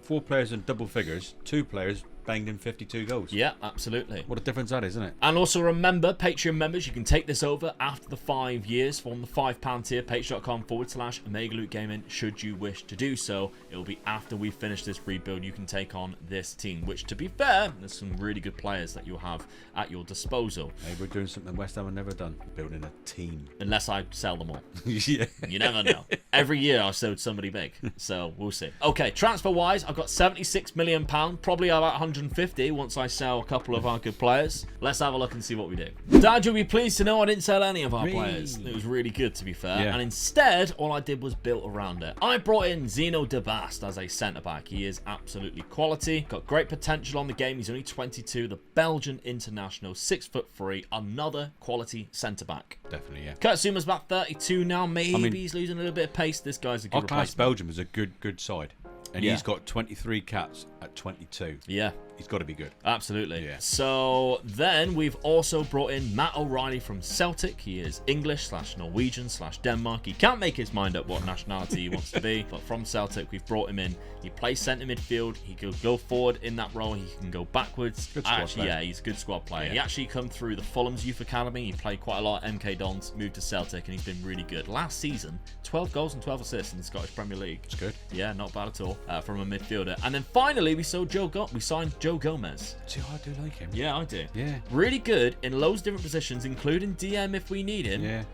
four players in double figures, 2 players banged in 52 goals. Yeah, absolutely. What a difference that is, isn't it? And also remember, Patreon members, you can take this over after the 5 years from the £5 tier, patreon.com/Omega Loot Gaming, should you wish to do so. It will be after we finish this rebuild, you can take on this team, which, to be fair, there's some really good players that you'll have at your disposal. Hey, we're doing something West Ham have never done, building a team. Unless I sell them all. Yeah. You never know. Every year I've sold somebody big, so we'll see. Okay, transfer-wise, I've got £76 million, probably about 150 once I sell a couple of our good players. Let's have a look and see what we do. Dad, you'll be pleased to know I didn't sell any of our players. It was really good, to be fair. Yeah. And instead, all I did was build around it. I brought in Zeno De Bast as a centre-back. He is absolutely quality. Got great potential on the game. He's only 22. The Belgian international, 6'3", another quality centre-back. Definitely, yeah. Kurt Zuma's about 32 now. Maybe he's losing a little bit of pace. This guy's a good replacement. Our class Belgium is a good side. And Yeah. he's got 23 caps at 22. Yeah. He's got to be good. Absolutely. Yeah. So then we've also brought in Matt O'Reilly from Celtic. He is English/Norwegian/Denmark. He can't make his mind up what nationality he wants to be, but from Celtic, we've brought him in. He plays centre midfield. He can go forward in that role. He can go backwards. Good squad player. Yeah, he's a good squad player. Yeah. He actually come through the Fulham's Youth Academy. He played quite a lot at MK Dons, moved to Celtic, and he's been really good. Last season, 12 goals and 12 assists in the Scottish Premier League. It's good. Yeah, not bad at all from a midfielder. And then finally, we signed Joe Gomez. See, I do like him. Yeah, I do. Yeah. Really good in loads of different positions, including DM if we need him. Yeah.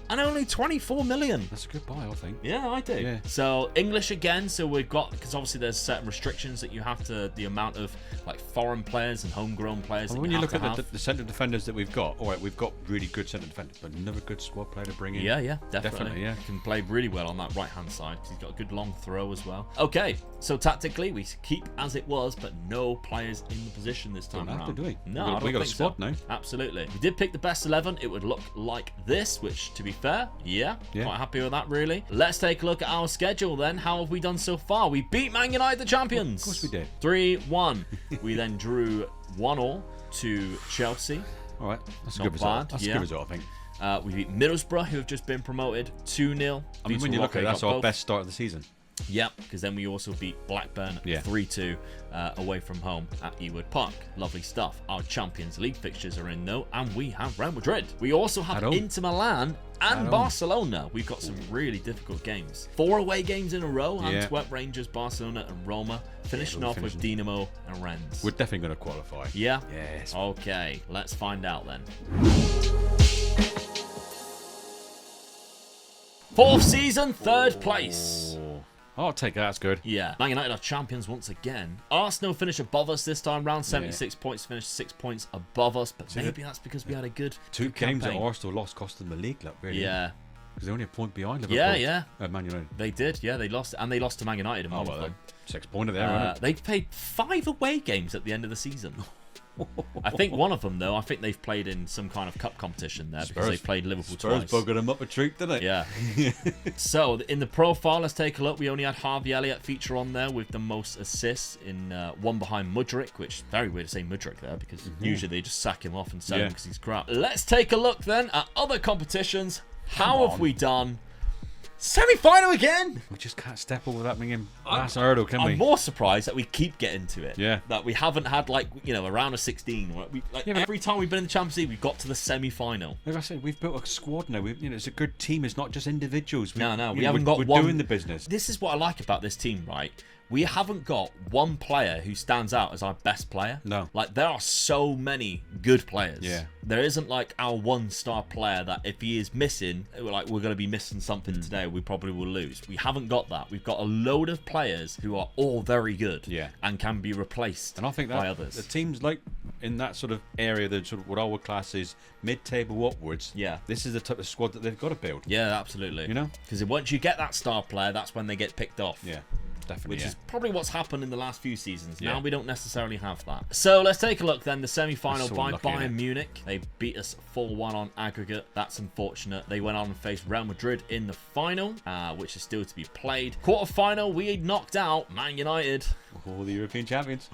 And only 24 million. That's a good buy, I think. Yeah, I do. Yeah. So English again. So we've got, because obviously there's certain restrictions that you have to, the amount of like foreign players and homegrown players. Well, that when you have look to at have. the centre defenders that we've got, all right, we've got really good centre defenders, but another good squad player to bring in. Yeah, definitely. Definitely, yeah. Can play really well on that right-hand side. He's got a good long throw as well. Okay, so tactically, we keep as it was, but no players in the position this time Don't have around. to, do we? No, I don't we got a think squad so. now. Absolutely. We did pick the best 11. It would look like this, which, to be fair, yeah. Quite happy with that, really. Let's take a look at our schedule then. How have we done so far? We beat Man United, the champions. Of course we did. 3-1. We then drew 1-1 to Chelsea. All right, that's a Not good result. bad, That's a yeah. good result, I think. We beat Middlesbrough, who have just been promoted, 2-0. I mean, when you look at it, that's our best start of the season. Yep, because then we also beat Blackburn 3-2 away from home at Ewood Park. Lovely stuff. Our Champions League fixtures are in though, and we have Real Madrid. We also have Inter Milan and Barcelona. We've got some really difficult games. 4 away games in a row. Antwerp, Rangers, Barcelona and Roma. Finishing off with Dinamo and Rennes. We're definitely going to qualify. Yeah? Yes. Okay, let's find out then. 4th season, 3rd place. I'll take that. That's good. Yeah. Man United are champions once again. Arsenal finish above us this time round. 76 points, finished 6 points above us. But maybe that's because we had a good 2 good games campaign. that Arsenal lost cost them the league, like, really. Yeah. Because they're only a point behind Liverpool. Yeah. Man United. They did. Yeah, they lost. And they lost to Man United in one of them. 6 pointer there, wasn't it? They played 5 away games at the end of the season. I think one of them, though, I think they've played in some kind of cup competition there because they played Liverpool twice. Spurs buggered them up a treat, didn't it? Yeah. So, in the profile, let's take a look. We only had Harvey Elliott feature on there with the most assists in one behind Mudryk, which is very weird to say Mudryk there because usually they just sack him off and sell him because he's crap. Let's take a look then at other competitions. How have we done? Semi-final again. We just can't step over that last hurdle, can we? I'm more surprised that we keep getting to it. Yeah. That we haven't had a round of 16. Every time we've been in the Champions League, we've got to the semi-final. Like I said, we've built a squad now. It's a good team. It's not just individuals. We haven't got we're one. doing the business. This is what I like about this team, right? We haven't got one player who stands out as our best player. No. Like, there are so many good players. Yeah. There isn't, like, our one-star player that if he is missing, we're going to be missing something today, we probably will lose. We haven't got that. We've got a load of players who are all very good and can be replaced and I think that by others. The teams, like, in that sort of area, that sort of what I would class is mid-table upwards, this is the type of squad that they've got to build. Yeah, absolutely. You know? Because once you get that star player, that's when they get picked off. Yeah. Definitely, Which is probably what's happened in the last few seasons. Yeah. Now we don't necessarily have that. So let's take a look then. The semi-final by lucky, Bayern Munich. They beat us 4-1 on aggregate. That's unfortunate. They went on and faced Real Madrid in the final, which is still to be played. Quarter-final, we knocked out Man United. Oh, the European champions.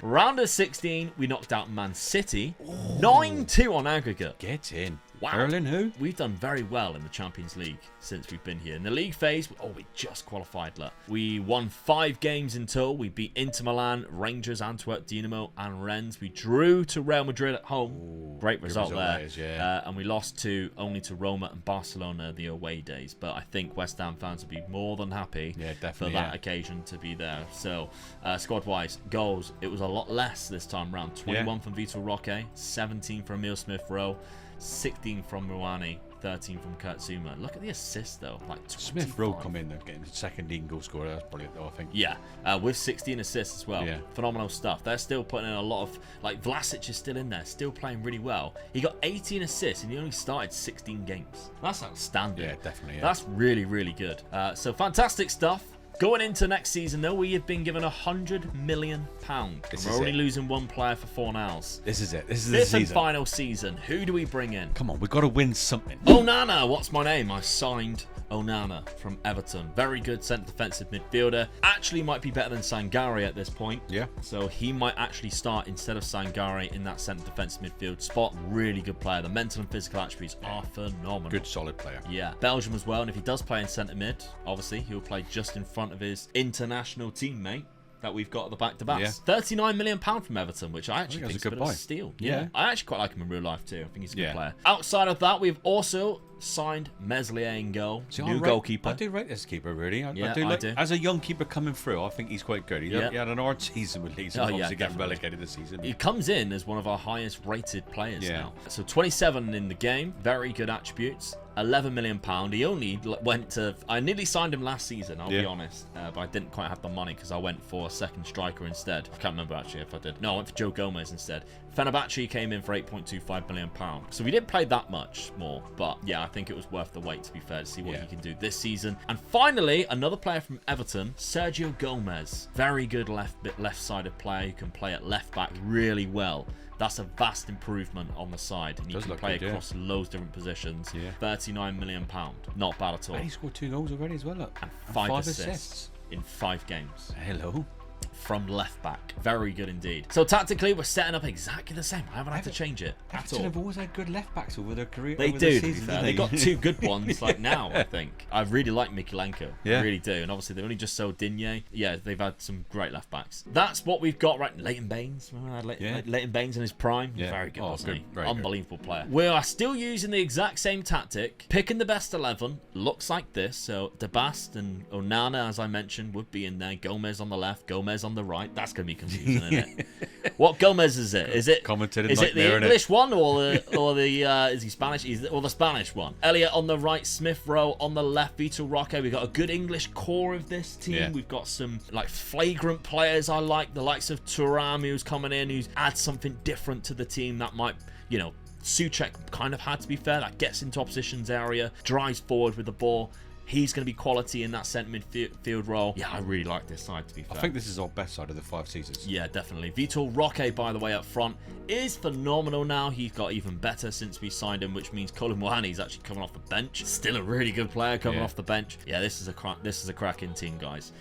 Round of 16, we knocked out Man City. 9-2 on aggregate. Get in. Wow. Erling who? We've done very well in the Champions League since we've been here. In the league phase, we just qualified. Look. We won 5 games in total. We beat Inter Milan, Rangers, Antwerp, Dinamo, and Rennes. We drew to Real Madrid at home. Ooh, great result there. Is, yeah. And we lost only to Roma and Barcelona the away days. But I think West Ham fans would be more than happy for that occasion to be there. So, squad-wise, goals, it was a lot less this time round. 21 from Vitor Roque, 17 from Emil Smith-Rowe, 16 from Ruani, 13 from Kurt Zuma. Look at the assists though, like 25. Smith-Rowe come in there getting the second leading goal scorer. That's brilliant though, I think. Yeah, with 16 assists as well. Yeah. Phenomenal stuff. They're still putting in a lot of, like, Vlasic is still in there, still playing really well. He got 18 assists and he only started 16 games. That's outstanding. Yeah, definitely. Yeah. That's really, really good. So fantastic stuff. Going into next season, though, we have been given £100 million. We're only losing 1 player for 4 nows. This is it. This is the Fifth season. and final season. Who do we bring in? Come on, we've got to win something. Onana, what's my name? I signed Onana from Everton. Very good centre defensive midfielder. Actually might be better than Sangare at this point. Yeah. So he might actually start instead of Sangare in that centre defensive midfield spot. Really good player. The mental and physical attributes are phenomenal. Good, solid player. Yeah. Belgium as well. And if he does play in centre mid, obviously he'll play just in front of his international teammate that we've got at the back-to-backs. Yeah. £39 million from Everton, which I actually think is a good steal. Yeah. I actually quite like him in real life too. I think he's a good player. Outside of that, we've also signed Meslier in goal. New goalkeeper. I do rate this keeper, really. I do. As a young keeper coming through, I think he's quite good. He had an hard season with Leeds. Obviously getting relegated this season. He comes in as one of our highest rated players now. So 27 in the game. Very good attributes. £11 million. He only went to... I nearly signed him last season, I'll be honest. But I didn't quite have the money because I went for a second striker instead. I can't remember actually if I did. No, I went for Joe Gomez instead. Fenerbahce came in for £8.25 million. So we didn't play that much more. But yeah, I think it was worth the wait, to be fair, to see what he can do this season. And finally, another player from Everton, Sergio Gomez. Very good left-sided player who can play at left back really well. That's a vast improvement on the side. And he can play across loads of different positions. Yeah. £39 million. Not bad at all. And he scored 2 goals already as well. Look. And 5 assists in 5 games. Hello. From left back. Very good indeed. So tactically, we're setting up exactly the same. I haven't had to change it at all. Everton have always had good left backs over their career. They do, to be fair. They got 2 good ones like now, I think. I really like Mikilenko. I really do. And obviously, they only just sold Digne. Yeah, they've had some great left backs. That's what we've got right. Leighton Baines. Remember Leighton Baines in his prime? Yeah. Very good, wasn't he? Unbelievable player. We are still using the exact same tactic. Picking the best 11. Looks like this. So, De Bast and Onana, as I mentioned, would be in there. Gomez on the left. Gomez on the right. That's going to be confusing, isn't it? What Gomez is it? Is it the English one or the is he Spanish? Or the Spanish one? Elliot on the right, Smith-Rowe on the left, Vitor Roque. We've got a good English core of this team. Yeah. We've got some like flagrant players I like, the likes of Thuram, who's coming in, who's adds something different to the team that might, you know, Souček kind of had, to be fair, that gets into opposition's area, drives forward with the ball. He's going to be quality in that centre midfield role. Yeah, I really like this side, to be fair. I think this is our best side of the 5 seasons. Yeah, definitely. Vitor Roque, by the way, up front, is phenomenal now. He's got even better since we signed him, which means Colin Mohaney's actually coming off the bench. Still a really good player coming off the bench. Yeah, this is a cracking team, guys.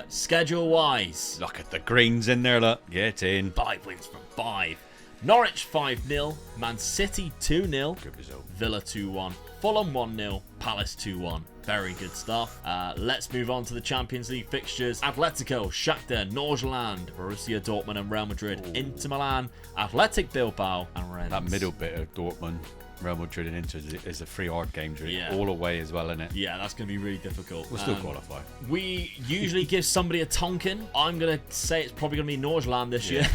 Schedule-wise. Look at the greens in there, look. Get in. 5 wins from 5. Norwich 5-0, Man City 2-0, good result. Villa 2-1, Fulham 1-0, Palace 2-1. Very good stuff. Let's move on to the Champions League fixtures. Atletico, Shakhtar, Nordsjælland, Borussia Dortmund and Real Madrid, Inter Milan, Athletic Bilbao and Rennes. That middle bit of Dortmund, Real Madrid and Inter is a 3 hard games, really. All away as well, isn't it? Yeah, that's going to be really difficult. We'll still qualify. We usually give somebody a Tonkin. I'm going to say it's probably going to be Nordsjælland this year.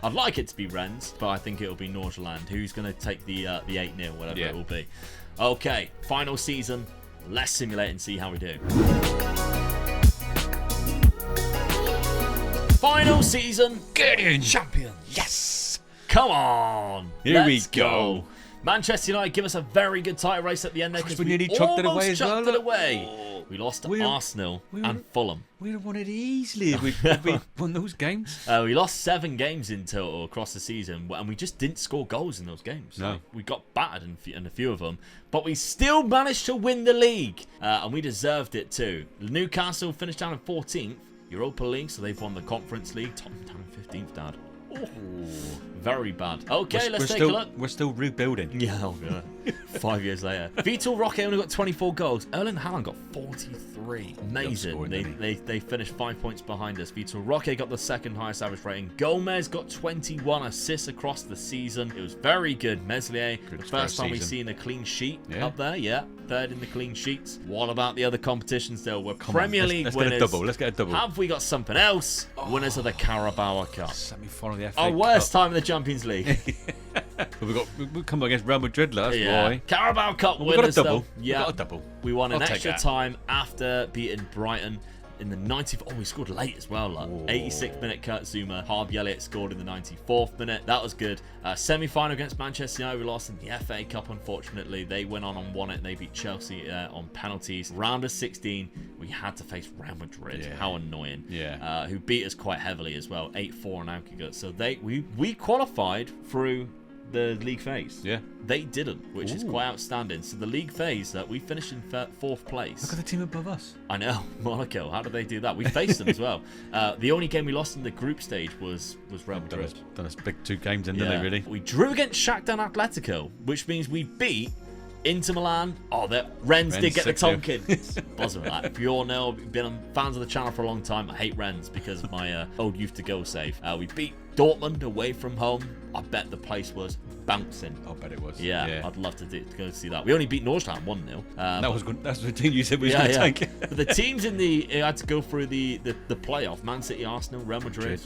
I'd like it to be Rennes, but I think it'll be Nordsjælland. Who's going to take the 8-0, whatever it will be. Okay, final season. Let's simulate and see how we do. Final season. Get in. Champions. Yes. Come on. Let's go. Manchester United give us a very good title race at the end there because we nearly chucked it away as well. We lost to Arsenal and Fulham. We'd have won it easily if we won those games. We lost 7 games in total across the season, and we just didn't score goals in those games. No. We got battered in a few of them, but we still managed to win the league, and we deserved it too. Newcastle finished down in 14th, Europa League, so they've won the Conference League. Tottenham down in 15th, Dad. Very bad. Okay, let's take a look. We're still rebuilding. Yeah, oh god. 5 years later. Vitor Roque only got 24 goals. Erling Haaland got 43. Amazing. They finished 5 points behind us. Vitor Roque got the second highest average rating. Gomez got 21 assists across the season. It was very good. Meslier, the first time we've seen a clean sheet up there. Yeah, third in the clean sheets. What about the other competitions though? We're Premier League winners. Let's get a double. Have we got something else? Winners of the Carabao Cup. Semi-final of the FA Our worst time in the Champions League. we come against Real Madrid last. Yeah. Carabao Cup winners. We got a double. Though. Yeah. We got a double. We won an extra time after beating Brighton in the 90th. Oh, we scored late as well. Like 86th minute, Kurt Zuma. Harvey Elliott scored in the 94th minute. That was good. Semi-final against Manchester United. We lost in the FA Cup, unfortunately. They went on and won it. They beat Chelsea on penalties. Round of 16, we had to face Real Madrid. Yeah. How annoying. Yeah. Who beat us quite heavily as well. 8-4 on Alcagot. So we qualified through the league phase. Yeah. They didn't, which is quite outstanding. So the league phase, we finished in 4th place. Look at the team above us. I know, Monaco. How did they do that? We faced them as well. The only game we lost in the group stage was Real Madrid. Done us big 2 games in, didn't they, really? We drew against Shakhtar Atletico, which means we beat Inter Milan. Oh, Rennes did get the Tonkin. Buzzing with that. If you all know, been fans of the channel for a long time, I hate Rennes because of my old youth to go save. We beat Dortmund away from home. I bet the place was bouncing. I bet it was. Yeah. I'd love to go see that. We only beat Nordstein 1-0. That was good. That's the team you said we was going to take. But the teams it had to go through the playoff. Man City, Arsenal, Real Madrid,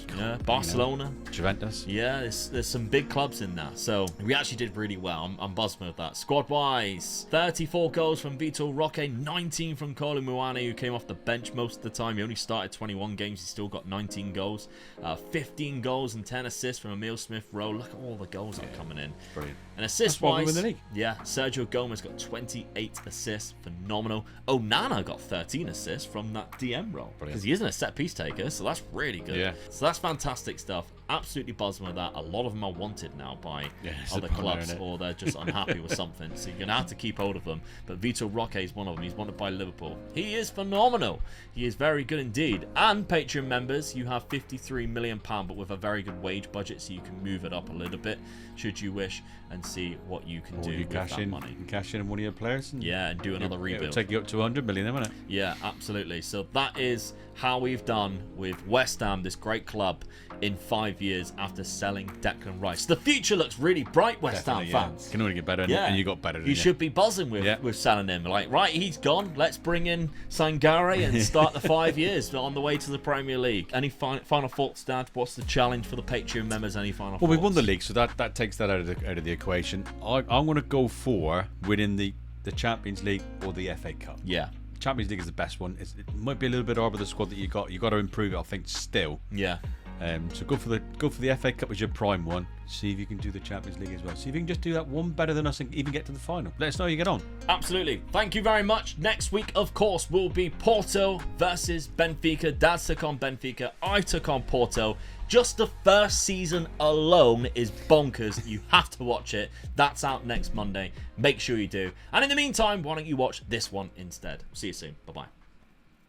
Barcelona, Juventus. Yeah, there's some big clubs in there. So we actually did really well. I'm buzzed with that. Squad-wise, 34 goals from Vitor Roque, 19 from Kolo Muani, who came off the bench most of the time. He only started 21 games. He still got 19 goals. 15 goals and 10 assists from Emile Smith-Rowe. Look at all the goals that are coming in. Brilliant. And assist-wise, Sergio Gomez got 28 assists. Phenomenal. Onana got 13 assists from that DM role. Because he isn't a set-piece taker, so that's really good. Yeah. So that's fantastic stuff. Absolutely buzzing with that. A lot of them are wanted now by other clubs, or they're just unhappy with something. So you're going to have to keep hold of them. But Vitor Roque is one of them. He's wanted by Liverpool. He is phenomenal. He is very good indeed. And Patreon members, you have £53 million, but with a very good wage budget, so you can move it up a little bit, should you wish, and see what you can do with that money. You cash in one of your players. And do another rebuild. It'll take you up to 100 million, isn't it? Yeah, absolutely. So that is how we've done with West Ham, this great club, in 5 years after selling Declan Rice. The future looks really bright, West Ham fans. Can only get better, and you got better. You should be buzzing with selling him. Like, right, he's gone. Let's bring in Sangare and start the 5 years on the way to the Premier League. Any final thoughts, Dad? What's the challenge for the Patreon members? Any final thoughts? Well, we won the league, so that takes that out of the equation. I'm going to go for winning the Champions League or the FA Cup. Yeah. Champions League is the best one. It might be a little bit hard with the squad that you got. You got to improve it, I think, still. Yeah. So go for the FA Cup as your prime one. See if you can do the Champions League as well. See if you can just do that one better than us and even get to the final. Let us know how you get on. Absolutely. Thank you very much. Next week, of course, will be Porto versus Benfica. Dad took on Benfica. I took on Porto. Just the first season alone is bonkers. You have to watch it. That's out next Monday. Make sure you do. And in the meantime, why don't you watch this one instead? See you soon. Bye-bye.